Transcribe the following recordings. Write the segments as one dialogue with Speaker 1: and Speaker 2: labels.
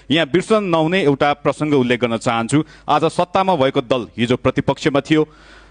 Speaker 1: यहाँ बिर्सन नहुने एउटा प्रसङ्ग उल्लेख गर्न चाहन्छु। आज सत्तामा भएको दल हिजो प्रतिपक्षमा थियो।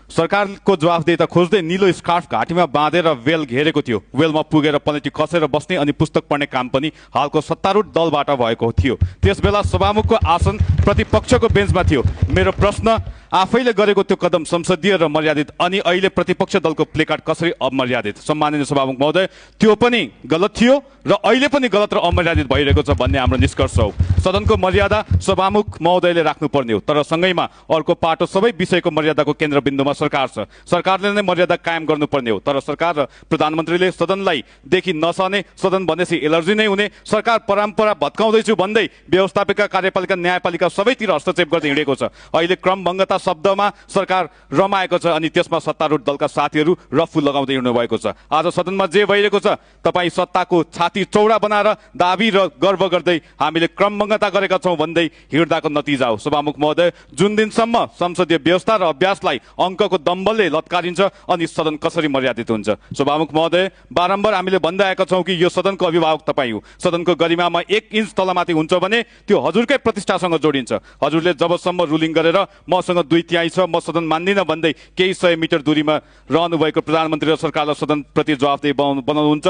Speaker 1: सरकारको जवाफदेही खोज्दै निलो स्कार्फ घाँटीमा बाँधेर वेल घेरेको थियो। वेलमा पुगेर पलेटी कसेर बस्ने अनि पुस्तक पढ्ने काम पनि हालको सत्तारूढ दलबाट भएको थियो। त्यसबेला सभामुखको आसन प्रतिपक्षको बेन्चमा थियो। मेरो प्रश्न, आफैले गरेको त्यो कदम संसदीय र मर्यादित अनि अहिले प्रतिपक्ष दलको प्लेकार्ड कसरी अमर्यादित? सम्माननीय सभामुख महोदय, त्यो पनि गलत थियो र अहिले पनि गलत र अमर्यादित भइरहेको छ भन्ने हाम्रो निष्कर्ष हो। सदनको मर्यादा सभामुख महोदयले राख्नुपर्ने हो, तर सँगैमा अर्को पाटो सबै विषयको मर्यादाको केन्द्रबिन्दुमा सरकार छ। सरकारले नै मर्यादा कायम गर्नुपर्ने हो, तर सरकार र प्रधानमन्त्रीले सदनलाई देखि नसहने, सदन भनेपछि एलर्जी नै हुने, सरकार परम्परा भत्काउँदैछु भन्दै व्यवस्थापिका, कार्यपालिका, न्यायपालिका सबैतिर हस्तक्षेप गर्दै हिँडेको छ। अहिले क्रमभङ्गता शब्दमा सरकार रमाएको छ अनि त्यसमा सत्तारूढ दलका साथीहरू रफ्फु लगाउँदै हिँड्नु भएको छ। आज सदनमा जे भइरहेको छ, तपाईँ सत्ताको छाती चौडा बनाएर दाबी र गर्व गर्दै हामीले क्रमभङ्गता गरेका छौँ भन्दै हिँड्दाको नतिजा हो। सभामुख महोदय, जुन दिनसम्म संसदीय व्यवस्था र अभ्यासलाई अङ्कको दम्बलले लत्कारिन्छ अनि सदन कसरी मर्यादित हुन्छ? सभामुख महोदय, बारम्बार हामीले भन्दै आएका छौँ कि यो सदनको अभिभावक तपाईँ हो। सदनको गरिमामा 1 इन्च तलमाथि हुन्छ भने त्यो हजुरकै प्रतिष्ठासँग जोडिन्छ। हजुरले जबसम्म रुलिङ गरेर मसँग 2/3 छ, म सदन मान्दिनँ भन्दै केही 100 मिटर दूरीमा रहनुभएको प्रधानमन्त्री र सरकारलाई सदनप्रति जवाफदेही बनाउनुहुन्छ।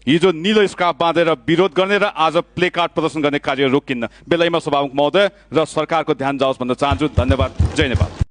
Speaker 1: हिजो निलो स्कार्फ बाँधेर विरोध गर्ने र आज प्ले कार्ड प्रदर्शन गर्ने कार्य रोकिन्न। बेलैमा सभामुख महोदय र सरकारको ध्यान जाओस् भन्न चाहन्छु। धन्यवाद। जय नेपाल।